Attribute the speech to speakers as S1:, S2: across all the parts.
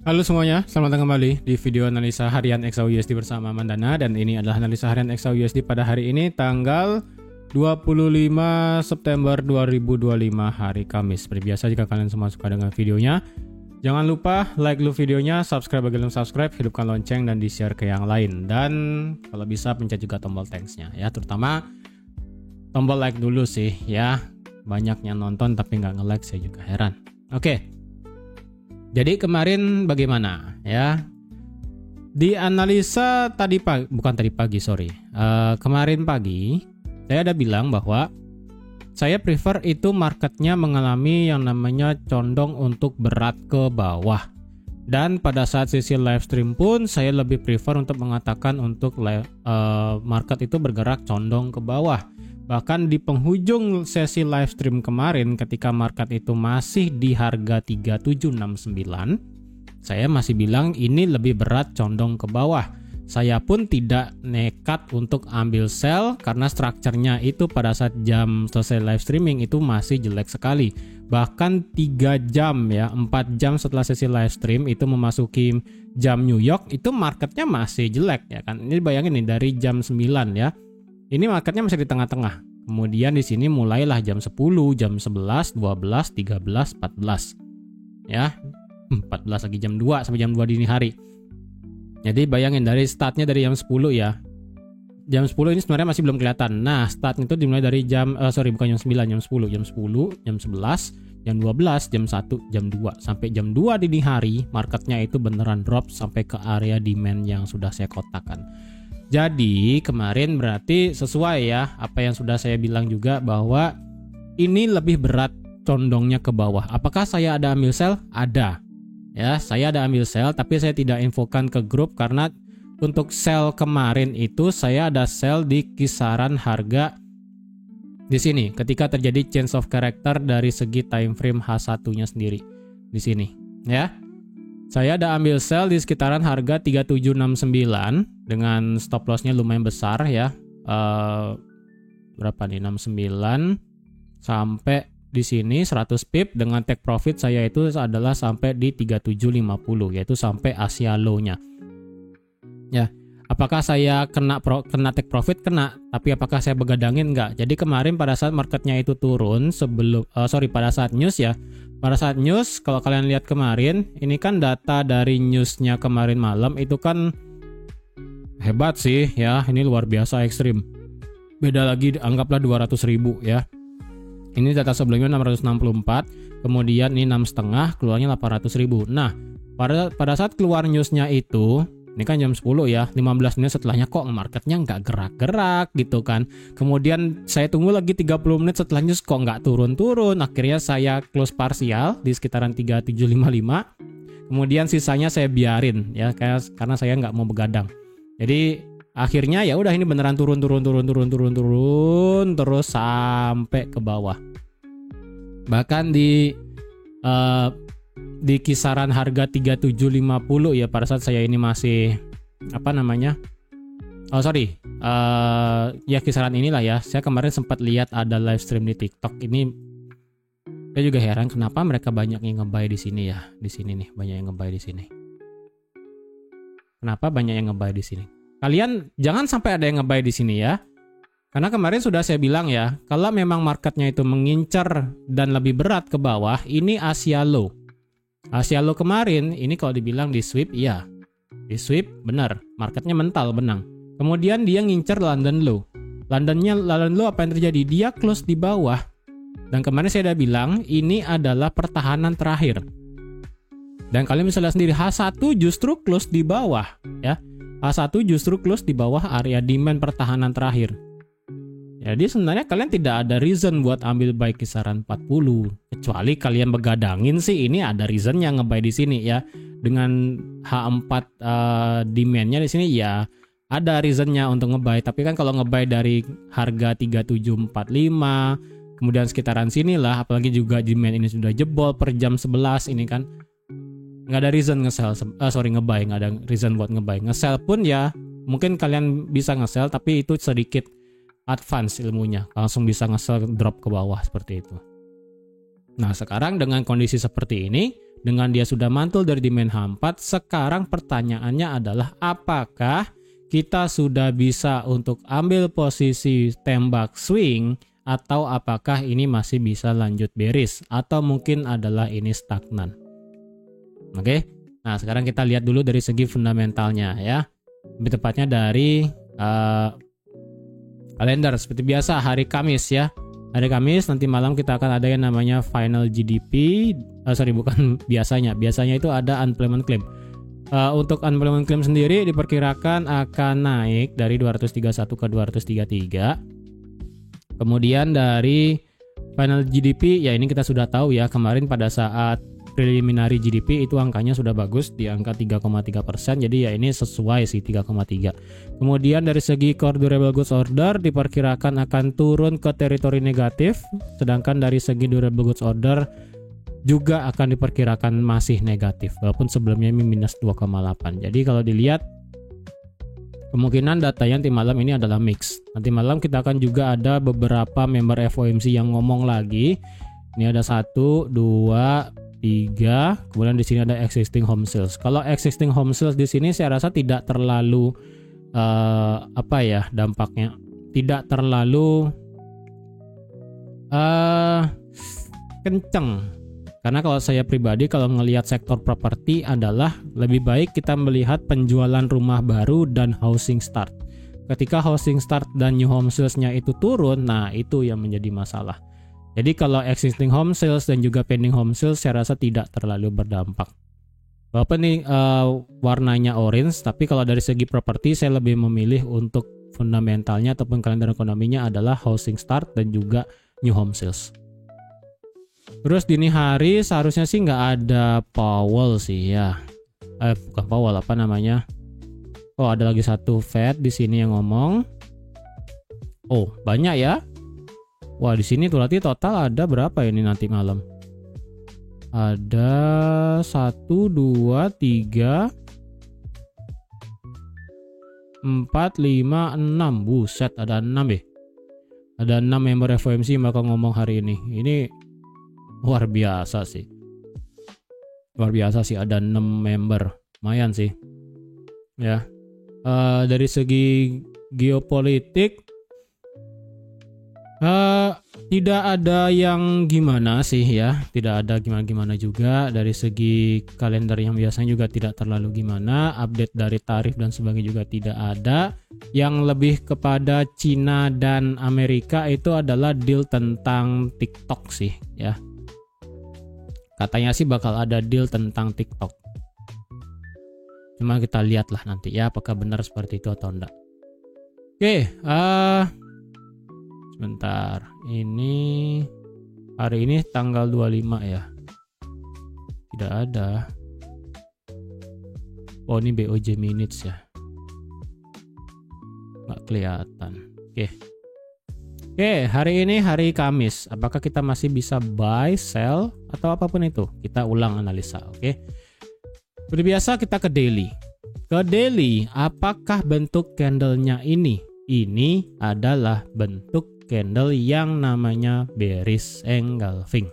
S1: Halo semuanya, selamat datang kembali di video analisa harian XAUUSD bersama Mandana. Dan ini adalah analisa harian XAUUSD pada hari ini tanggal 25 September 2025 hari Kamis. Seperti biasa, jika kalian semua suka dengan videonya, jangan lupa like dulu videonya, subscribe bagi yang belum subscribe, hidupkan lonceng dan di-share ke yang lain. Dan kalau bisa pencet juga tombol thanks-nya ya, terutama tombol like dulu sih ya. Banyak yang nonton tapi nggak nge-like, saya juga heran. Oke. Jadi kemarin bagaimana ya? Di analisa kemarin pagi saya ada bilang bahwa saya prefer itu marketnya mengalami yang namanya condong untuk berat ke bawah. Dan pada saat sesi live stream pun saya lebih prefer untuk mengatakan untuk market itu bergerak condong ke bawah. Bahkan di penghujung sesi live stream kemarin ketika market itu masih di harga 3769, saya masih bilang ini lebih berat condong ke bawah. Saya pun tidak nekat untuk ambil sell karena strukturnya itu pada saat jam selesai live streaming itu masih jelek sekali. Bahkan 3 jam ya, 4 jam setelah sesi live stream itu memasuki jam New York itu marketnya masih jelek ya kan. Ini bayangin nih dari jam 9 ya. Ini marketnya masih di tengah-tengah. Kemudian di sini mulailah jam 10, jam 11, 12, 13, 14. Ya, 14 lagi jam 2 sampai jam 2 dini hari. Jadi bayangin dari startnya dari jam 10 ya. Jam 10 ini sebenarnya masih belum kelihatan. Nah, startnya itu dimulai dari bukan jam 9, jam 10, jam 10, jam 11, jam 12, jam 1, jam 2 sampai jam 2 dini hari, marketnya itu beneran drop sampai ke area demand yang sudah saya kotakkan. Jadi kemarin berarti sesuai ya apa yang sudah saya bilang juga bahwa ini lebih berat condongnya ke bawah. Apakah saya ada ambil sell? Ada. Ya, saya ada ambil sell tapi saya tidak infokan ke grup karena untuk sell kemarin itu saya ada sell di kisaran harga di sini ketika terjadi change of character dari segi time frame H1-nya sendiri di sini ya. Saya ada ambil sell di sekitaran harga 3769 dengan stop loss-nya lumayan besar ya. Berapa nih? 69 sampai di sini 100 pip dengan take profit saya itu adalah sampai di 3750 yaitu sampai Asia low-nya. Ya. Apakah saya kena take profit? Kena. Tapi apakah saya begadangin? Enggak. Jadi kemarin pada saat marketnya itu turun pada saat news ya. Pada saat news, kalau kalian lihat kemarin, ini kan data dari newsnya kemarin malam itu kan hebat sih ya. Ini luar biasa ekstrim. Beda lagi anggaplah 200.000 ya. Ini data sebelumnya 664, kemudian ini 6,5, keluarnya 800.000. Nah, pada saat keluar newsnya itu, ini kan jam 10 ya, 15 menit setelahnya kok marketnya nggak gerak-gerak gitu kan. Kemudian saya tunggu lagi 30 menit setelah news kok nggak turun-turun. Akhirnya saya close parsial di sekitaran 3755. Kemudian sisanya saya biarin ya karena saya nggak mau begadang. Jadi akhirnya ya udah ini beneran turun terus sampai ke bawah. Bahkan di kisaran harga 3750 ya pada saat saya ini masih ya kisaran inilah ya. Saya kemarin sempat lihat ada live stream di TikTok ini. Saya juga heran kenapa mereka banyak yang nge-buy di sini ya. Di sini nih banyak yang nge-buy di sini. Kenapa banyak yang nge-buy di sini? Kalian jangan sampai ada yang nge-buy di sini ya. Karena kemarin sudah saya bilang ya, kalau memang marketnya itu mengincar dan lebih berat ke bawah, ini Asia low. Asia low kemarin ini kalau dibilang di sweep iya. Di sweep benar, marketnya mental benang. Kemudian dia ngincer London low. London low apa yang terjadi? Dia close di bawah. Dan kemarin saya udah bilang ini adalah pertahanan terakhir. Dan kalian bisa lihat sendiri H1 justru close di bawah ya. H1 justru close di bawah area demand pertahanan terakhir. Jadi sebenarnya kalian tidak ada reason buat ambil buy kisaran 40. Kecuali kalian begadangin sih ini ada reasonnya nge-buy di sini ya. Dengan H4 demand-nya di sini ya ada reasonnya untuk nge-buy. Tapi kan kalau nge-buy dari harga 3745 kemudian sekitaran sini lah, apalagi juga demand ini sudah jebol per jam 11 ini kan nggak ada reason nge-buy, nggak ada reason buat nge-buy. Nge-sell pun ya mungkin kalian bisa nge-sell tapi itu sedikit advance ilmunya, langsung bisa nge-sell drop ke bawah seperti itu. Nah sekarang dengan kondisi seperti ini Dengan dia sudah mantul dari demand H4, sekarang pertanyaannya adalah apakah kita sudah bisa untuk ambil posisi tembak swing atau apakah ini masih bisa lanjut bearish atau mungkin adalah ini stagnan. Oke. Nah, sekarang kita lihat dulu dari segi fundamentalnya ya. Lebih tepatnya dari kalender seperti biasa hari Kamis ya. Hari Kamis nanti malam kita akan ada yang namanya final GDP. Biasanya itu ada unemployment claim. Untuk unemployment claim sendiri diperkirakan akan naik dari 231 ke 233. Kemudian dari final GDP ya ini kita sudah tahu ya, kemarin pada saat preliminary GDP itu angkanya sudah bagus di angka 3,3%, jadi ya ini sesuai sih 3,3. Kemudian dari segi core durable goods order diperkirakan akan turun ke teritori negatif, sedangkan dari segi durable goods order juga akan diperkirakan masih negatif walaupun sebelumnya ini minus 2,8. Jadi kalau dilihat kemungkinan datanya nanti malam ini adalah mix. Nanti malam kita akan juga ada beberapa member FOMC yang ngomong lagi. Ini ada 1, 2, 3, kemudian di sini ada existing home sales. Kalau existing home sales di sini saya rasa tidak terlalu dampaknya tidak terlalu kenceng. Karena kalau saya pribadi kalau ngelihat sektor properti adalah lebih baik kita melihat penjualan rumah baru dan housing start. Ketika housing start dan new home sales-nya itu turun, nah itu yang menjadi masalah. Jadi kalau existing home sales dan juga pending home sales saya rasa tidak terlalu berdampak. Walaupun ini warnanya orange, tapi kalau dari segi properti saya lebih memilih untuk fundamentalnya ataupun kalender ekonominya adalah housing start dan juga new home sales. Terus dini hari seharusnya sih nggak ada Powell sih ya. Bukan Powell, apa namanya? Oh, ada lagi satu Fed di sini yang ngomong. Oh, banyak ya. Wah, di sini berarti total ada berapa ini nanti malam? Ada 1, 2, 3, 4, 5, 6. Buset, ada 6 ya. Ada 6 member FOMC yang bakal ngomong hari ini. Ini luar biasa sih. Luar biasa sih, ada 6 member. Lumayan sih. Ya. Dari segi geopolitik tidak ada yang gimana sih ya, tidak ada gimana-gimana juga. Dari segi kalender yang biasanya juga tidak terlalu gimana, update dari tarif dan sebagainya juga tidak ada. Yang lebih kepada Cina dan Amerika itu adalah deal tentang TikTok sih ya. Katanya sih bakal ada deal tentang TikTok. Cuma kita lihatlah nanti ya apakah benar seperti itu atau enggak. Oke, sebentar, ini hari ini tanggal 25 ya. Tidak ada. Oh, ini BOJ minutes ya. Nggak kelihatan. Oke, hari ini hari Kamis. Apakah kita masih bisa buy, sell, atau apapun itu? Kita ulang analisa, oke? Seperti biasa kita ke daily. Ke daily, apakah bentuk candlenya ini? Ini adalah bentuk candle yang namanya bearish engulfing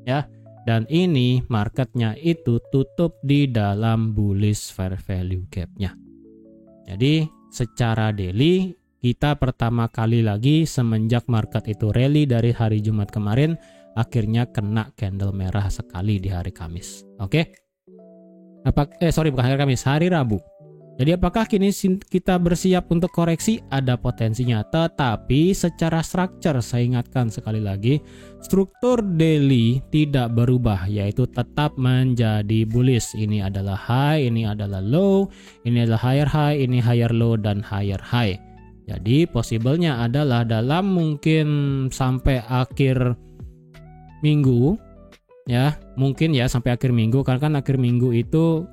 S1: ya, dan ini marketnya itu tutup di dalam bullish fair value gapnya. Jadi secara daily kita pertama kali lagi semenjak market itu rally dari hari Jumat kemarin akhirnya kena candle merah sekali di hari Kamis. Oke. Bukan hari Kamis, hari Rabu. Jadi apakah kini kita bersiap untuk koreksi? Ada potensinya, tetapi secara structure saya ingatkan sekali lagi, struktur daily tidak berubah, yaitu tetap menjadi bullish. Ini adalah high, ini adalah low, ini adalah higher high, ini higher low, dan higher high. Jadi possible-nya adalah dalam mungkin sampai akhir minggu, ya mungkin ya sampai akhir minggu, karena kan akhir minggu itu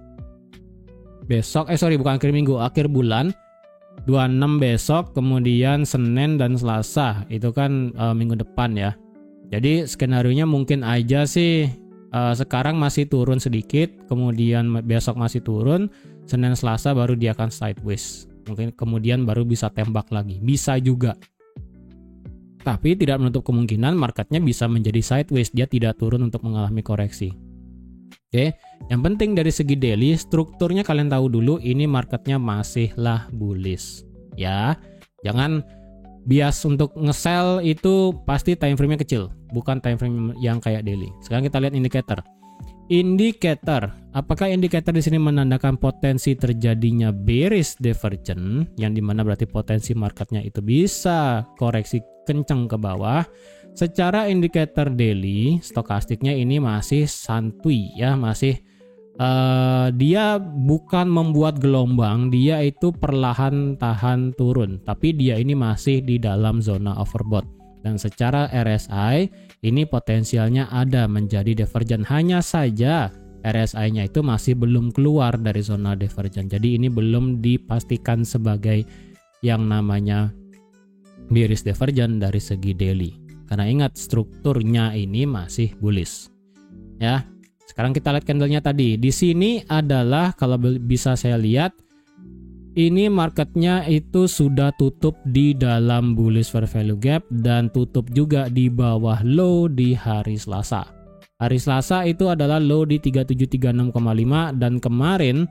S1: besok, bukan akhir minggu, akhir bulan 26 besok, kemudian Senin dan Selasa itu kan minggu depan ya. Jadi skenarionya mungkin aja sih sekarang masih turun sedikit, kemudian besok masih turun, Senin Selasa baru dia akan sideways, mungkin kemudian baru bisa tembak lagi, bisa juga. Tapi tidak menutup kemungkinan marketnya bisa menjadi sideways, dia tidak turun untuk mengalami koreksi. Oke, yang penting dari segi daily strukturnya kalian tahu dulu ini marketnya masihlah bullish ya. Jangan bias untuk nge-sell itu pasti time frame-nya kecil, bukan time frame yang kayak daily. Sekarang kita lihat indikator. Indikator, apakah indikator di sini menandakan potensi terjadinya bearish divergence yang dimana berarti potensi marketnya itu bisa koreksi kencang ke bawah. Secara indikator daily, stokastiknya ini masih santuy ya, masih dia bukan membuat gelombang, dia itu perlahan tahan turun, tapi dia ini masih di dalam zona overbought. Dan secara RSI ini potensialnya ada menjadi divergent, hanya saja RSI-nya itu masih belum keluar dari zona divergent. Jadi ini belum dipastikan sebagai yang namanya bearish divergent dari segi daily. Karena ingat strukturnya ini masih bullish. Ya. Sekarang kita lihat candlenya tadi. Di sini adalah kalau bisa saya lihat ini marketnya itu sudah tutup di dalam bullish fair value gap dan tutup juga di bawah low di hari Selasa. Hari Selasa itu adalah low di 3736,5 dan kemarin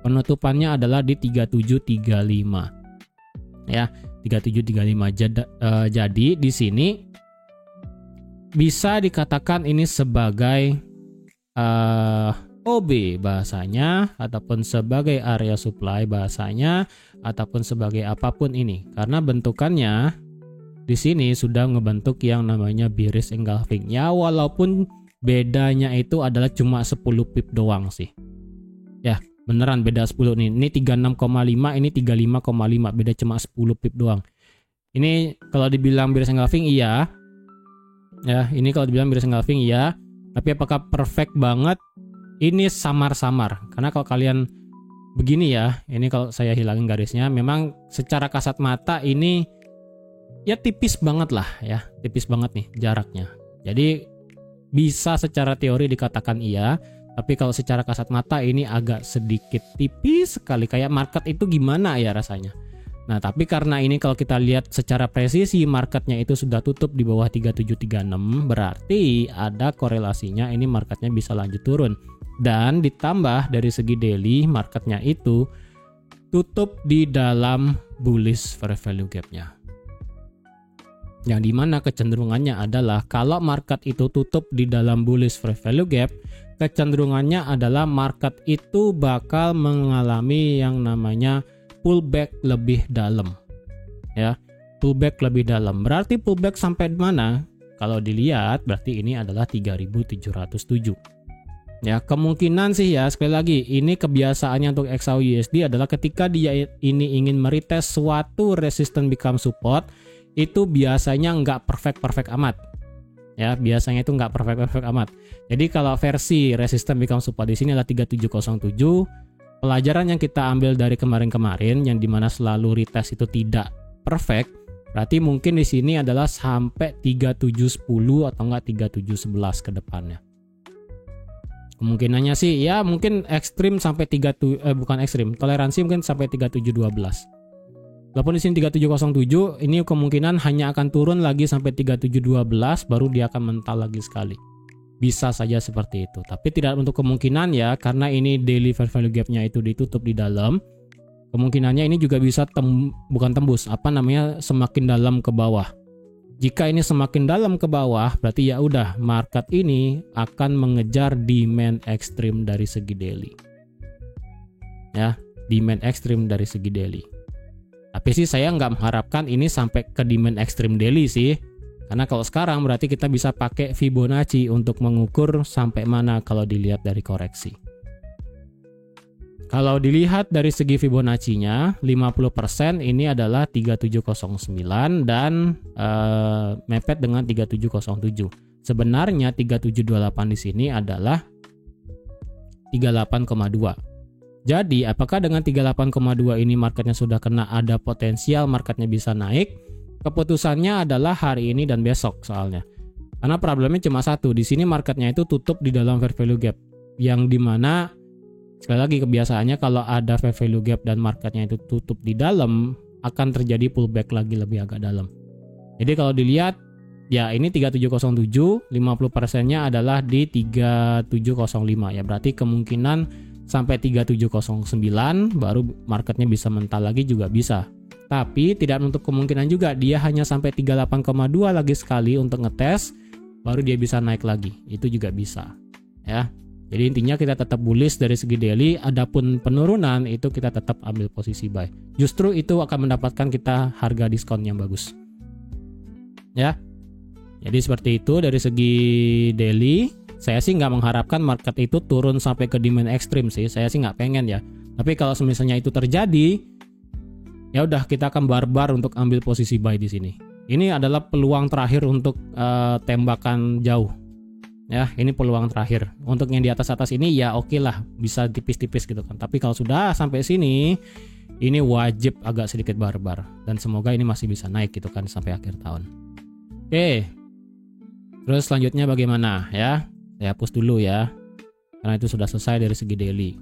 S1: penutupannya adalah di 3735. Ya. 3735. Jadi di sini bisa dikatakan ini sebagai OB bahasanya, ataupun sebagai area supply bahasanya, ataupun sebagai apapun ini, karena bentukannya di sini sudah ngebentuk yang namanya bearish engulfing ya, walaupun bedanya itu adalah cuma 10 pip doang sih ya. Beneran beda 10 nih. Ini 36,5, ini 35,5. Beda cuma 10 pip doang. Ini kalau dibilang bearish engulfing iya. Ya, ini kalau dibilang bearish engulfing iya. Tapi apakah perfect banget? Ini samar-samar. Karena kalau kalian begini ya, ini kalau saya hilangin garisnya, memang secara kasat mata ini ya tipis banget lah ya. Tipis banget nih jaraknya. Jadi bisa secara teori dikatakan iya. Tapi kalau secara kasat mata ini agak sedikit tipis sekali, kayak market itu gimana ya rasanya. Nah, tapi karena ini kalau kita lihat secara presisi marketnya itu sudah tutup di bawah 3736, berarti ada korelasinya ini marketnya bisa lanjut turun. Dan ditambah dari segi daily marketnya itu tutup di dalam bullish fair value gap-nya. Yang dimana kecenderungannya adalah kalau market itu tutup di dalam bullish fair value gap, kecenderungannya adalah market itu bakal mengalami yang namanya pullback lebih dalam. Ya, pullback lebih dalam. Berarti pullback sampai mana? Kalau dilihat berarti ini adalah 3707. Ya, kemungkinan sih ya, sekali lagi ini kebiasaannya untuk XAUUSD adalah ketika dia ini ingin meretest suatu resistance become support, itu biasanya nggak perfect amat. Ya, biasanya itu nggak perfect amat. Jadi kalau versi resistance become support di sini adalah 3707. Pelajaran yang kita ambil dari kemarin-kemarin yang dimana selalu retest itu tidak perfect, berarti mungkin di sini adalah sampai 3710 atau enggak 3711 ke depannya. Kemungkinannya sih ya mungkin ekstrim sampai bukan ekstrim, toleransi mungkin sampai 3712. Walaupun di sini 3707, ini kemungkinan hanya akan turun lagi sampai 3712 baru dia akan mental lagi sekali. Bisa saja seperti itu, tapi tidak untuk kemungkinan ya, karena ini daily fair value gap-nya itu ditutup di dalam. Kemungkinannya ini juga bisa bukan tembus, semakin dalam ke bawah. Jika ini semakin dalam ke bawah, berarti ya udah market ini akan mengejar demand ekstrim dari segi daily. Ya, demand ekstrim dari segi daily. Tapi sih saya nggak mengharapkan ini sampai ke demand ekstrim daily sih. Karena kalau sekarang berarti kita bisa pakai Fibonacci untuk mengukur sampai mana kalau dilihat dari koreksi. Kalau dilihat dari segi Fibonacci-nya, 50% ini adalah 3709 dan mepet dengan 3707. Sebenarnya 3728 di sini adalah 38,2. Jadi, apakah dengan 38,2 ini marketnya sudah kena ada potensial marketnya bisa naik? Keputusannya adalah hari ini dan besok soalnya. Karena problemnya cuma satu, di sini marketnya itu tutup di dalam fair value gap. Yang dimana, sekali lagi kebiasaannya kalau ada fair value gap dan marketnya itu tutup di dalam, akan terjadi pullback lagi lebih agak dalam. Jadi kalau dilihat, Ya, ini 3707, 50%-nya adalah di 3705 ya. Berarti kemungkinan sampai 3709 baru marketnya bisa mental lagi juga bisa. Tapi tidak menutup kemungkinan juga dia hanya sampai 38,2 lagi sekali untuk ngetes, baru dia bisa naik lagi. Itu juga bisa. Ya. Jadi intinya kita tetap bullish dari segi daily, adapun penurunan itu kita tetap ambil posisi buy. Justru itu akan mendapatkan kita harga diskon yang bagus. Ya. Jadi seperti itu dari segi daily. Saya sih nggak mengharapkan market itu turun sampai ke demand ekstrim sih. Saya sih nggak pengen ya. Tapi kalau misalnya itu terjadi, ya udah kita akan barbar untuk ambil posisi buy di sini. Ini adalah peluang terakhir untuk tembakan jauh. Ya, ini peluang terakhir. Untuk yang di atas-atas ini ya oke lah, bisa tipis-tipis gitu kan. Tapi kalau sudah sampai sini, ini wajib agak sedikit barbar. Dan semoga ini masih bisa naik gitu kan sampai akhir tahun. Oke. Terus selanjutnya bagaimana ya? Saya hapus dulu ya. Karena itu sudah selesai dari segi daily.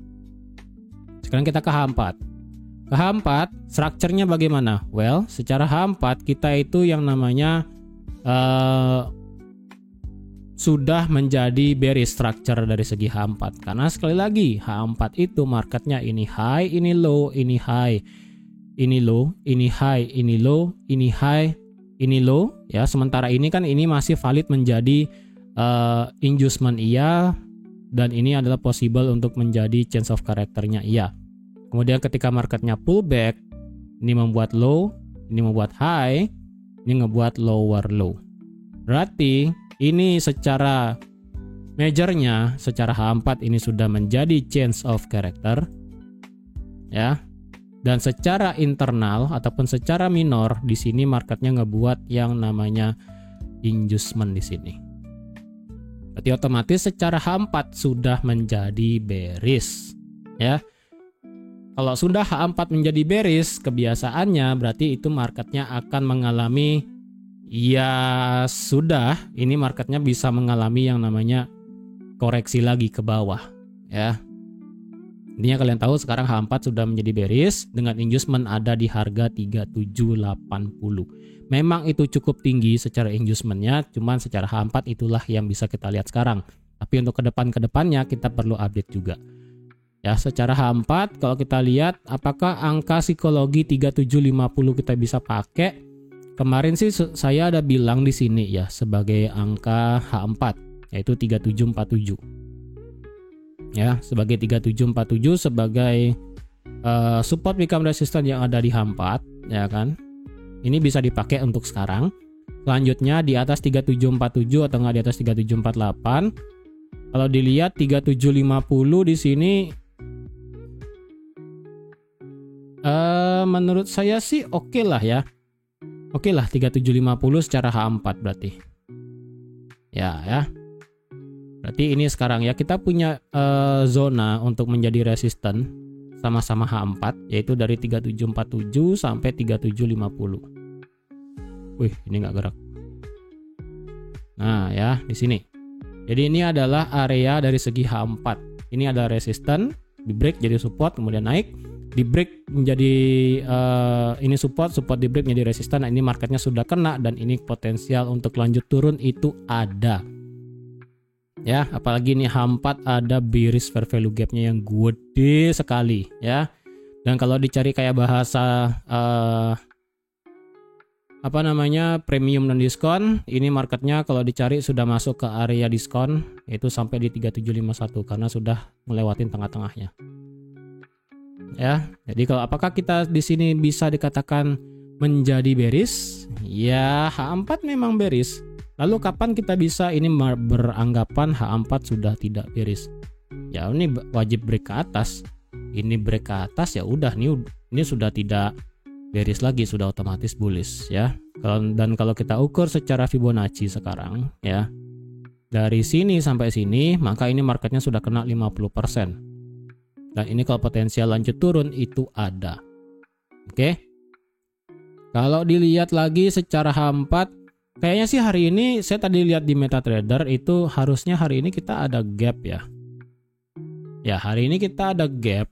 S1: Sekarang kita ke H4. Ke H4, strukturnya bagaimana? Well, secara H4 kita itu yang namanya sudah menjadi bearish structure dari segi H4. Karena sekali lagi H4 itu marketnya ini high, ini low, ini high, ini low, ini high, ini low, ini high, ini low. Ya, sementara ini kan ini masih valid menjadi inducement iya, dan ini adalah possible untuk menjadi change of character-nya iya. Kemudian ketika marketnya pullback, ini membuat low, ini membuat high, ini ngebuat lower low. Berarti ini secara majornya, secara H4 ini sudah menjadi change of character ya. Dan secara internal ataupun secara minor di sini marketnya ngebuat yang namanya inducement di sini. Berarti otomatis secara H4 sudah menjadi bearish ya. Kalau sudah H4 menjadi bearish, kebiasaannya berarti itu marketnya akan mengalami, ya sudah, ini marketnya bisa mengalami yang namanya koreksi lagi ke bawah ya. Intinya kalian tahu sekarang H4 sudah menjadi bearish dengan inducement ada di harga 3780. Memang itu cukup tinggi secara inducementnya, cuman secara H4 itulah yang bisa kita lihat sekarang. Tapi untuk kedepannya kita perlu update juga. Ya, secara H4 kalau kita lihat apakah angka psikologi 3750 kita bisa pakai. Kemarin sih saya ada bilang di sini ya sebagai angka H4 yaitu 3747. Ya, sebagai 3747 sebagai support become resistance yang ada di H4 ya kan. Ini bisa dipakai untuk sekarang. Selanjutnya di atas 3747 atau enggak di atas 3748. Kalau dilihat 3750 di sini menurut saya sih oke lah ya. Oke lah 3750 secara H4 berarti. Ya. Berarti ini sekarang ya kita punya zona untuk menjadi resisten sama-sama H4 yaitu dari 3747 sampai 3750. Wih, ini nggak gerak. Nah ya di sini. Jadi ini adalah area dari segi H4. Ini ada resisten, di break jadi support, kemudian naik. Di break menjadi ini support di break menjadi resisten. Nah, ini marketnya sudah kena dan ini potensial untuk lanjut turun itu ada. Ya, apalagi ini H4 ada bearish fair value gap-nya yang gede sekali ya. Dan kalau dicari kayak bahasa premium non diskon, ini marketnya kalau dicari sudah masuk ke area diskon yaitu sampai di 3751 karena sudah melewatin tengah-tengahnya. Ya, jadi kalau apakah kita di sini bisa dikatakan menjadi bearish? Ya, H4 memang bearish. Lalu kapan kita bisa ini beranggapan H4 sudah tidak bearish? Ya, ini wajib break ke atas. Ini break ke atas ya udah ini sudah tidak bearish lagi, sudah otomatis bullish ya. Dan kalau kita ukur secara Fibonacci sekarang ya. Dari sini sampai sini, maka ini marketnya sudah kena 50%. Dan ini kalau potensial lanjut turun itu ada. Oke. Kalau dilihat lagi secara H4, kayaknya sih hari ini saya tadi lihat di MetaTrader itu harusnya hari ini kita ada gap ya. Ya, hari ini kita ada gap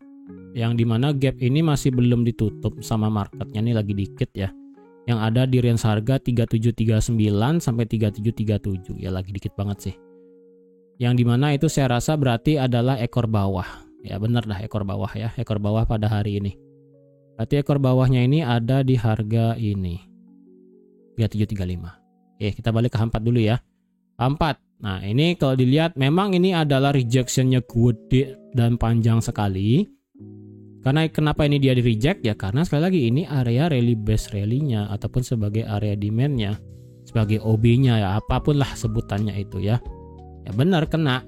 S1: yang dimana gap ini masih belum ditutup sama marketnya, ini lagi dikit ya. yang ada di range harga 3739 sampai 3737. Ya lagi dikit banget sih. Yang dimana itu saya rasa berarti adalah ekor bawah. Ya benar dah ekor bawah ya, ekor bawah pada hari ini. Berarti ekor bawahnya ini ada di harga ini 3735. Oke, kita balik ke H4 dulu ya. H4. Nah, ini kalau dilihat memang ini adalah rejection-nya gede dan panjang sekali. Karena kenapa ini dia di reject ya? Karena sekali lagi ini area rally base rally-nya ataupun sebagai area demand-nya, sebagai OB-nya ya, apapun lah sebutannya itu ya. Ya benar kena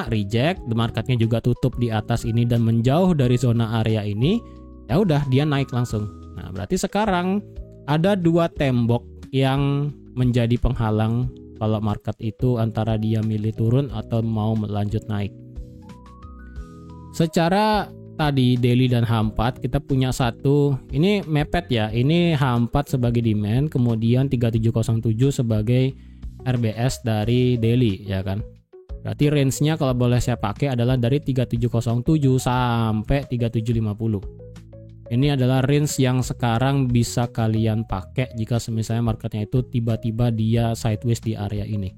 S1: reject, the marketnya juga tutup di atas ini dan menjauh dari zona area ini. Ya udah dia naik langsung. Nah, berarti sekarang ada dua tembok yang menjadi penghalang kalau market itu antara dia milih turun atau mau lanjut naik. Secara tadi daily dan H4 kita punya satu, ini mepet ya, ini H4 sebagai demand, kemudian 3707 sebagai RBS dari daily ya kan. Berarti range-nya kalau boleh saya pakai adalah dari 3707 sampai 3750. Ini adalah range yang sekarang bisa kalian pakai jika misalnya marketnya itu tiba-tiba dia sideways di area ini.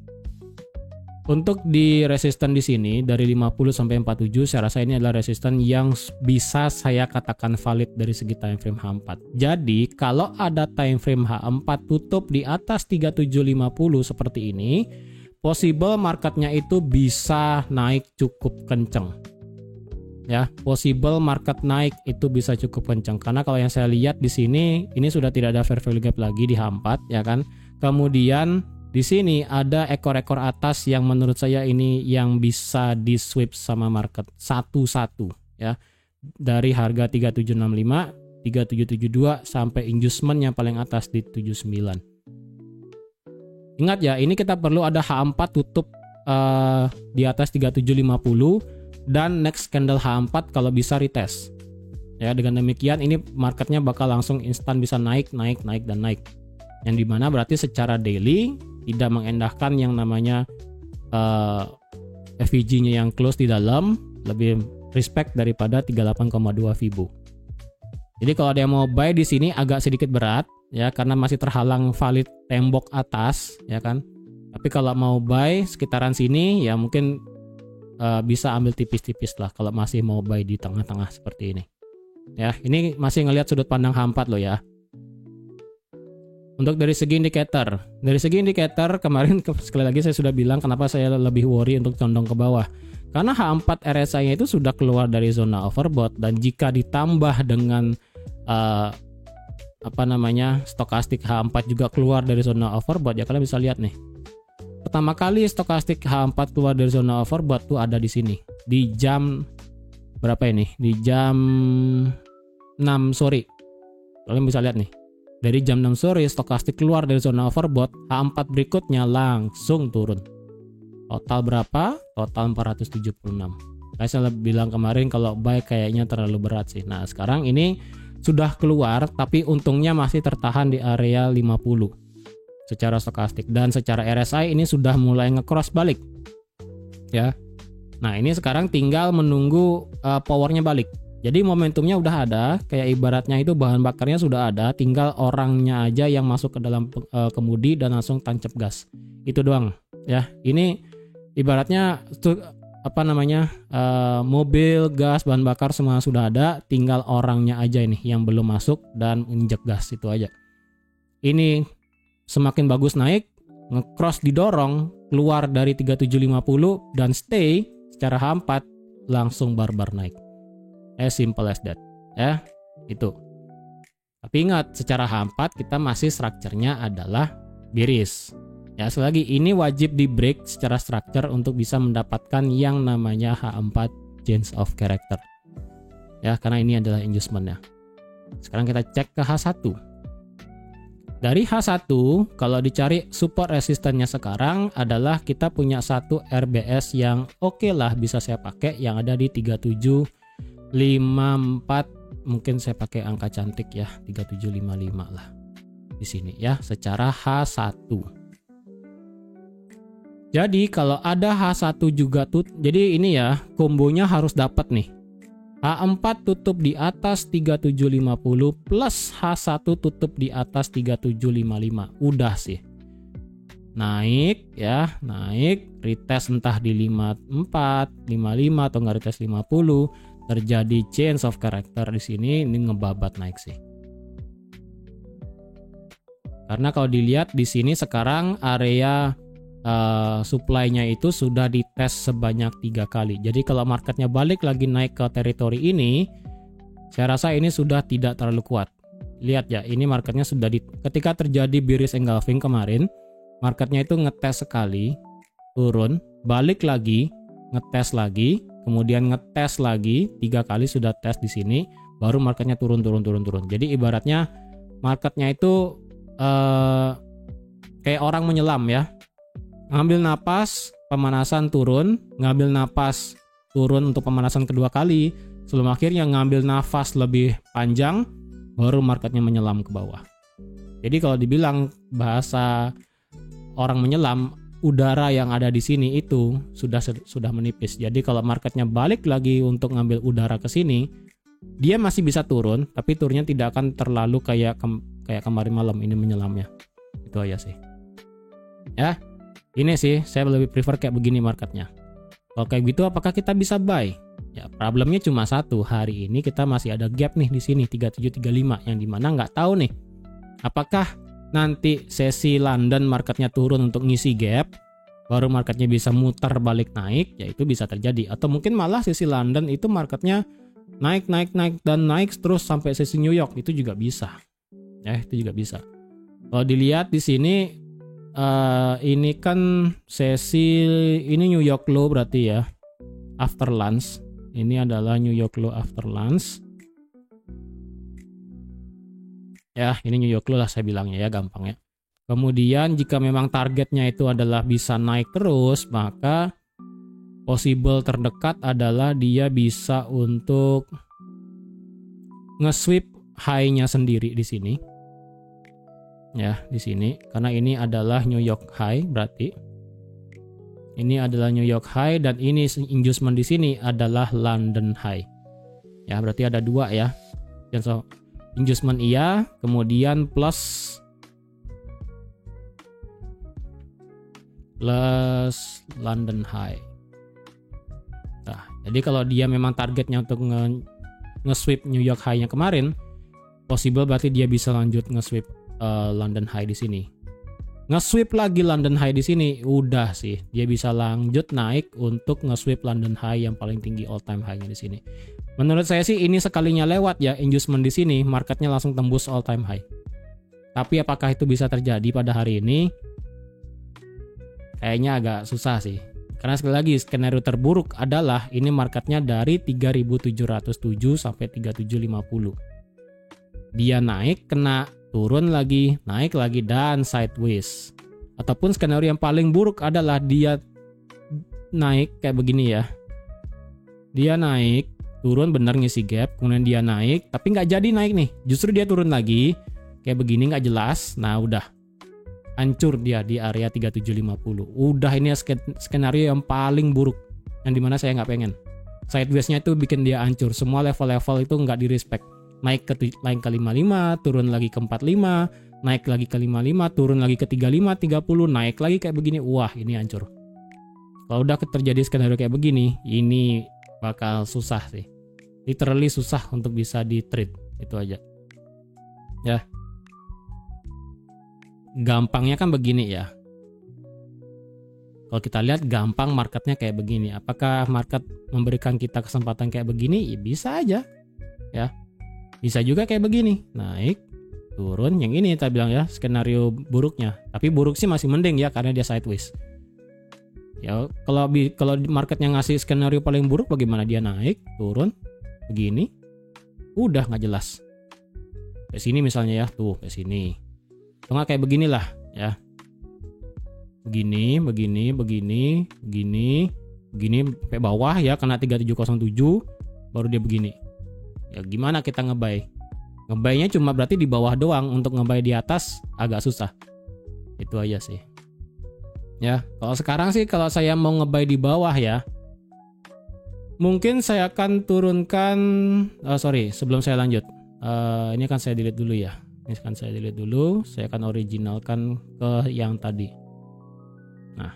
S1: Untuk di resisten di sini dari 50 sampai 47 saya rasa ini adalah resisten yang bisa saya katakan valid dari segi time frame H4. Jadi kalau ada time frame H4 tutup di atas 3750 seperti ini, possible marketnya itu bisa naik cukup kenceng. Ya, possible market naik itu bisa cukup kencang karena kalau yang saya lihat di sini ini sudah tidak ada fair value gap lagi di H4 ya kan. Kemudian di sini ada ekor-ekor atas yang menurut saya ini yang bisa di sweep sama market satu-satu ya. Dari harga 3765, 3772 sampai inducement yang paling atas di 79. Ingat ya, ini kita perlu ada H4 tutup di atas 3750 dan next candle H4 kalau bisa retest. Ya, dengan demikian ini marketnya bakal langsung instan bisa naik. Yang dimana berarti secara daily tidak mengendahkan yang namanya FVG-nya yang close di dalam, lebih respect daripada 38,2 Fibo. Jadi kalau ada yang mau buy di sini agak sedikit berat ya karena masih terhalang valid tembok atas ya kan. Tapi kalau mau buy sekitaran sini ya mungkin bisa ambil tipis-tipis lah kalau masih mau buy di tengah-tengah seperti ini. Ya, ini masih ngelihat sudut pandang H4 loh ya. Untuk dari segi indikator kemarin sekali lagi saya sudah bilang kenapa saya lebih worry untuk condong ke bawah. Karena H4 RSI-nya itu sudah keluar dari zona overbought dan jika ditambah dengan stokastik H4 juga keluar dari zona overbought ya kalian bisa lihat nih. Pertama kali stokastik H4 keluar dari zona overbought tuh ada di sini. Di jam berapa ini? Di jam 6 sore. Kalian bisa lihat nih. Dari jam 6 sore stokastik keluar dari zona overbought, H4 berikutnya langsung turun. Total berapa? Total 476. Saya bilang kemarin kalau buy kayaknya terlalu berat sih. Nah, sekarang ini sudah keluar tapi untungnya masih tertahan di area 50. Secara stokastik dan secara RSI ini sudah mulai nge-cross balik ya. Nah ini sekarang tinggal menunggu powernya balik. Jadi momentumnya udah ada, kayak ibaratnya itu bahan bakarnya sudah ada, tinggal orangnya aja yang masuk ke dalam kemudi dan langsung tancap gas. Itu doang ya. Ini ibaratnya mobil, gas, bahan bakar semua sudah ada, tinggal orangnya aja ini yang belum masuk dan injek gas, itu aja. Ini semakin bagus naik, nge-cross didorong, keluar dari 3750 dan stay secara H4 langsung barbar naik. As simple as that. Ya, itu. Tapi ingat, secara H4 kita masih strukturnya adalah bearish. Ya, sekali lagi ini wajib di break secara structure untuk bisa mendapatkan yang namanya H4 change of character. Ya, karena ini adalah inducement-nya. Sekarang kita cek ke H1. Dari H1, kalau dicari support resistennya sekarang adalah kita punya satu RBS yang oke lah bisa saya pakai yang ada di 3754. Mungkin saya pakai angka cantik ya, 3755 lah. Di sini ya, secara H1. Jadi kalau ada H1 juga tuh, jadi ini ya kombonya harus dapat nih. H4 tutup di atas 3750 plus H1 tutup di atas 3755. Udah sih. Naik ya, naik, retest entah di 54, 55 atau nggak retest 50, terjadi change of character di sini, ini ngebabat naik sih. Karena kalau dilihat di sini sekarang area supply-nya itu sudah dites sebanyak 3 kali. Jadi kalau marketnya balik lagi naik ke teritori ini, saya rasa ini sudah tidak terlalu kuat. Lihat ya, ini marketnya sudah ketika terjadi bearish engulfing kemarin, marketnya itu ngetes sekali, turun, balik lagi, ngetes lagi, kemudian ngetes lagi, 3 kali sudah tes di sini, baru marketnya turun. Jadi ibaratnya marketnya itu kayak orang menyelam ya. Ngambil napas, pemanasan turun, ngambil napas, turun untuk pemanasan kedua kali, sebelum akhirnya ngambil nafas lebih panjang, baru marketnya menyelam ke bawah. Jadi kalau dibilang bahasa orang menyelam, udara yang ada di sini itu sudah menipis. Jadi kalau marketnya balik lagi untuk ngambil udara ke sini, dia masih bisa turun, tapi turunnya tidak akan terlalu kayak kemarin malam ini menyelamnya. Itu aja sih. Ya. Ini sih, saya lebih prefer kayak begini marketnya. Kalau kayak gitu, apakah kita bisa buy? Ya, problemnya cuma satu. Hari ini kita masih ada gap nih di sini 3735, yang dimana nggak tahu nih, apakah nanti sesi London marketnya turun untuk ngisi gap, baru marketnya bisa muter balik naik, ya itu bisa terjadi. Atau mungkin malah sesi London itu marketnya naik dan naik terus sampai sesi New York, itu juga bisa. Ya, itu juga bisa. Kalau dilihat di sini. Ini kan sesi ini New York low berarti ya, after lunch. Ini adalah New York low after lunch. Ya, ini New York low lah saya bilangnya ya, gampang ya. Kemudian jika memang targetnya itu adalah bisa naik terus, maka possible terdekat adalah dia bisa untuk nge-sweep high-nya sendiri di sini. Ya, di sini karena ini adalah New York high, berarti ini adalah New York high dan ini inducement di sini adalah London high. Ya, berarti ada 2 ya. Dan so inducement iya, kemudian plus London high. Nah, jadi kalau dia memang targetnya untuk nge-sweep New York high-nya kemarin, possible berarti dia bisa lanjut nge-sweep London high di sini. Nge-sweep lagi London high di sini, udah sih dia bisa lanjut naik untuk nge-sweep London high yang paling tinggi all time high-nya di sini. Menurut saya sih ini sekalinya lewat ya inducement di sini, marketnya langsung tembus all time high. Tapi apakah itu bisa terjadi pada hari ini? Kayaknya agak susah sih. Karena sekali lagi skenario terburuk adalah ini marketnya dari 3707 sampai 3750. Dia naik, kena, turun lagi, naik lagi, dan sideways. Ataupun skenario yang paling buruk adalah dia naik kayak begini ya. Dia naik, turun bener ngisi gap, kemudian dia naik, tapi nggak jadi naik nih. Justru dia turun lagi, kayak begini nggak jelas. Nah udah, hancur dia di area 3750. Udah ini skenario yang paling buruk, yang dimana saya nggak pengen. Sideways-nya itu bikin dia hancur. Semua level-level itu nggak di-respect. Naik ke 55, turun lagi ke 45, naik lagi ke 55, turun lagi ke 35, 30, naik lagi kayak begini. Wah, ini hancur. Kalau udah terjadi skenario kayak begini, ini bakal susah sih. Literally susah untuk bisa di trade. Itu aja. Ya. Gampangnya kan begini ya. Kalau kita lihat gampang marketnya kayak begini. Apakah market memberikan kita kesempatan kayak begini? Ya, bisa aja. Ya. Bisa juga kayak begini, naik, turun. Yang ini kita bilang ya skenario buruknya. Tapi buruk sih masih mending ya karena dia sideways. Ya kalau marketnya ngasih skenario paling buruk, bagaimana dia naik, turun, begini, udah nggak jelas. Ke sini misalnya ya, tuh ke sini. Atau nggak kayak beginilah ya. Begini, sampai bawah ya kena 3707, baru dia begini. Ya gimana kita ngebay? Ngebaynya cuma berarti di bawah doang, untuk ngebay di atas agak susah. Itu aja sih. Ya, kalau sekarang sih kalau saya mau ngebay di bawah ya, Mungkin saya akan turunkan, sebelum saya lanjut, ini akan saya delete dulu ya. Saya akan originalkan ke yang tadi. Nah,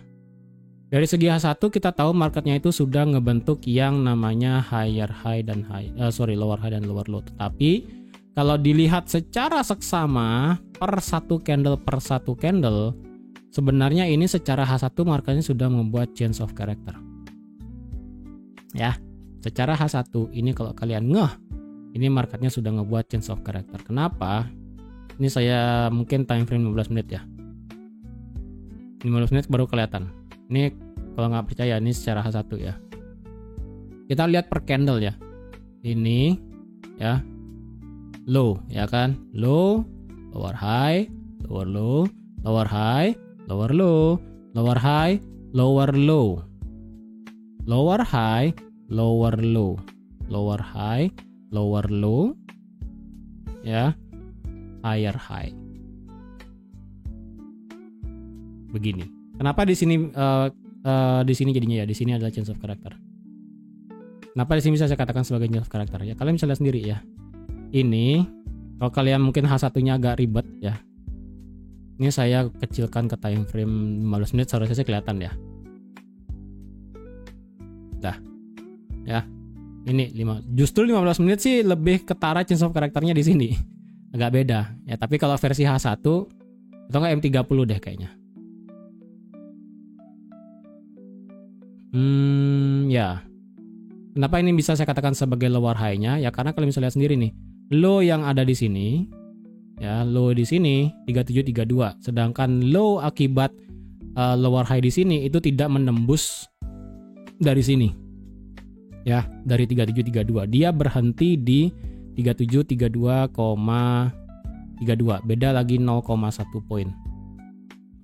S1: dari segi H1 kita tahu marketnya itu sudah ngebentuk yang namanya lower high dan lower low. Tetapi kalau dilihat secara seksama per satu candle, sebenarnya ini secara H1 marketnya sudah membuat change of character. Ya, secara H1 ini kalau kalian ini marketnya sudah ngebuat change of character. Kenapa? Ini saya mungkin time frame 15 menit ya. 15 menit baru kelihatan. Ini kalau nggak percaya, ini secara H1 ya. Kita lihat per candle ya. Ini ya, low ya kan, low, lower high, lower low, lower high, lower low, lower high, lower low, lower high, lower low, lower high, lower low, ya, higher high. Begini. Kenapa di sini jadinya ya, di sini adalah change of character. Kenapa di sini bisa saya katakan sebagai change of character? Ya kalian bisa lihat sendiri ya. Ini kalau kalian mungkin H1-nya agak ribet ya. Ini saya kecilkan ke time frame 15 menit, seharusnya sih kelihatan ya. Dah. Ya. Ini justru 15 menit sih lebih ketara change of karakternya di sini. Agak beda. Ya, tapi kalau versi H1 atau enggak M30 deh kayaknya. Ya. Kenapa ini bisa saya katakan sebagai lower high-nya? Ya karena kalian bisa lihat sendiri nih. Low yang ada di sini, ya, low di sini 3732. Sedangkan low akibat lower high di sini itu tidak menembus dari sini. Ya, dari 3732. Dia berhenti di 3732,32. Beda lagi 0,1 poin.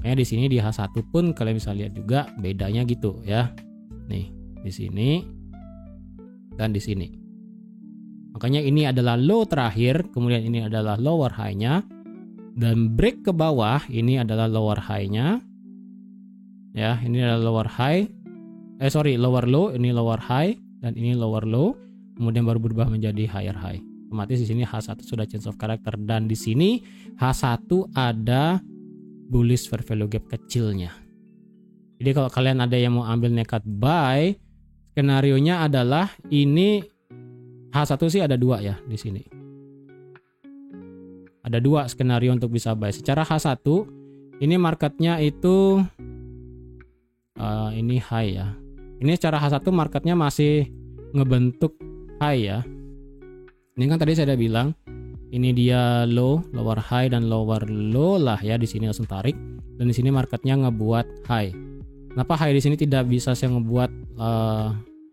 S1: Kayak di sini di H1 pun kalian bisa lihat juga bedanya gitu ya. Nih, di sini dan di sini. Makanya ini adalah low terakhir, kemudian ini adalah lower high-nya, dan break ke bawah ini adalah lower high-nya. Ya, ini adalah lower low, ini lower high, dan ini lower low, kemudian baru berubah menjadi higher high. Otomatis di sini H1 sudah change of character, dan di sini H1 ada bullish fair value gap kecilnya. Jadi kalau kalian ada yang mau ambil nekat buy, skenarionya adalah ini H1 sih ada 2 ya di sini. Ada 2 skenario untuk bisa buy. Secara H1 ini marketnya itu ini high ya. Ini secara H1 marketnya masih ngebentuk high ya. Ini kan tadi saya udah bilang ini dia low, lower high dan lower low lah ya, di sini langsung tarik, dan di sini marketnya ngebuat high. Kenapa high di sini tidak bisa saya ngebuat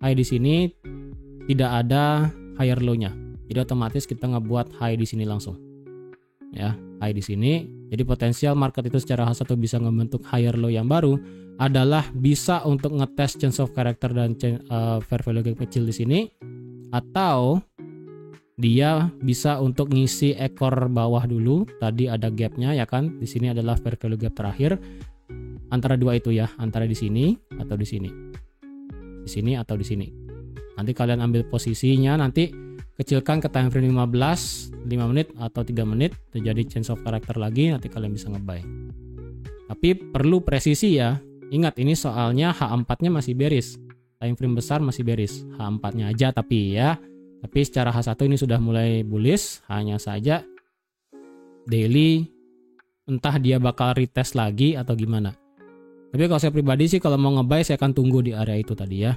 S1: high di sini tidak ada higher low-nya. Jadi otomatis kita ngebuat high di sini langsung. Ya, high di sini. Jadi potensial market itu secara H1 bisa ngebentuk higher low yang baru adalah bisa untuk ngetes change of character dan fair value gap kecil di sini, atau dia bisa untuk ngisi ekor bawah dulu. Tadi ada gapnya ya kan, di sini adalah fair value gap terakhir antara 2 itu ya, antara di sini atau di sini, di sini atau di sini. Nanti kalian ambil posisinya, nanti kecilkan ke time frame 15 menit atau 3 menit, terjadi change of character lagi, nanti kalian bisa ngebuy. Tapi perlu presisi ya. Ingat, ini soalnya H4-nya masih bearish. Time frame besar masih bearish. H4-nya aja tapi ya. Tapi secara H1 ini sudah mulai bullish. Hanya saja daily entah dia bakal retest lagi atau gimana. Tapi kalau saya pribadi sih kalau mau ngebuy saya akan tunggu di area itu tadi ya.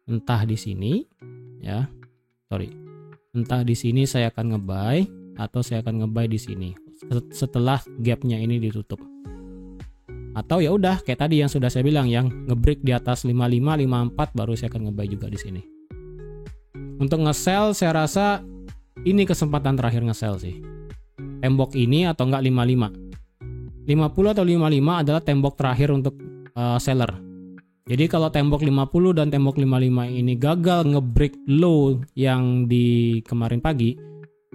S1: Entah di sini ya. Entah di sini saya akan ngebuy atau saya akan ngebuy di sini setelah gapnya ini ditutup. Atau ya udah kayak tadi yang sudah saya bilang, yang ngebreak di atas 55 54 baru saya akan ngebuy juga di sini. Untuk nge-sell saya rasa ini kesempatan terakhir nge-sell sih. Tembok ini atau enggak 55. 50 atau 55 adalah tembok terakhir untuk seller. Jadi kalau tembok 50 dan tembok 55 ini gagal nge-break low yang di kemarin pagi,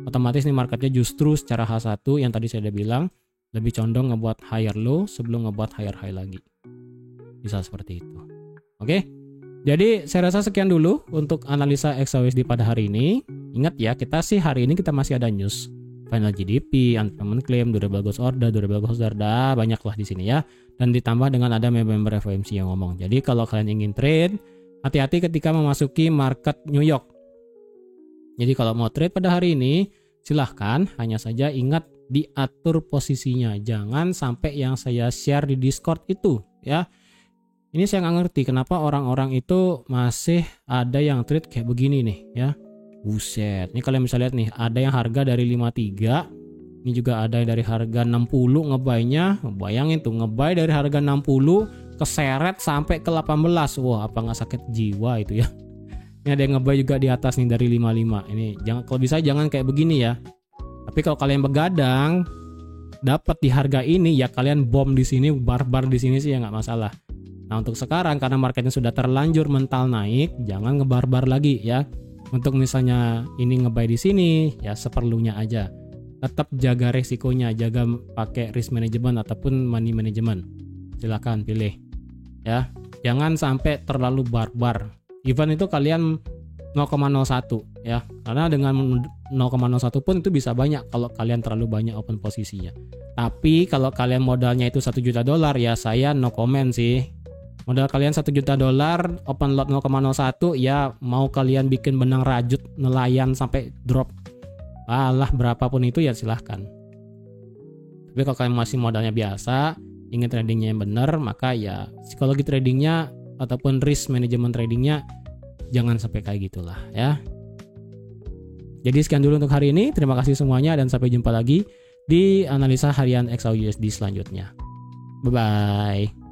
S1: otomatis nih marketnya justru secara H1 yang tadi saya udah bilang lebih condong ngebuat higher low sebelum ngebuat higher high lagi. Bisa seperti itu. Oke. Jadi saya rasa sekian dulu untuk analisa XAUSD pada hari ini. Ingat ya, kita sih hari ini kita masih ada news. Final GDP, unemployment claim, durable goods order, banyak lah di sini ya. Dan ditambah dengan ada member FOMC yang ngomong. Jadi kalau kalian ingin trade, hati-hati ketika memasuki market New York. Jadi kalau mau trade pada hari ini, silahkan, hanya saja ingat diatur posisinya. Jangan sampai yang saya share di Discord itu ya. Ini saya nggak ngerti kenapa orang-orang itu masih ada yang trade kayak begini nih ya. Buset, ini kalian bisa lihat nih, ada yang harga dari 53, ini juga ada dari harga 60 ngebuy-nya. Bayangin tuh, ngebuy dari harga 60 keseret sampai ke 18. Wah, apa nggak sakit jiwa itu ya. Ini ada yang ngebuy juga di atas nih dari 55. Ini jangan, kalau bisa jangan kayak begini ya. Tapi kalau kalian begadang dapat di harga ini ya, kalian bom di sini, barbar di sini sih ya nggak masalah. Nah, untuk sekarang karena marketnya sudah terlanjur mental naik, jangan ngebarbar lagi ya. Untuk misalnya ini ngebuy di sini ya seperlunya aja. Tetap jaga resikonya, jaga pakai risk management ataupun money management. Silakan pilih ya. Jangan sampai terlalu barbar. Even itu kalian 0,01 ya. Karena dengan 0,01 pun itu bisa banyak kalau kalian terlalu banyak open posisinya. Tapi kalau kalian modalnya itu $1 juta ya saya no comment sih. Modal kalian $1 juta, open lot 0,01 ya, mau kalian bikin benang rajut nelayan sampai drop alah berapapun itu ya silahkan. Tapi kalau kalian masih modalnya biasa, ingin tradingnya yang benar, maka ya psikologi tradingnya ataupun risk management tradingnya jangan sampai kayak gitulah ya. Jadi sekian dulu untuk hari ini, terima kasih semuanya dan sampai jumpa lagi di analisa harian XAUUSD selanjutnya. Bye bye.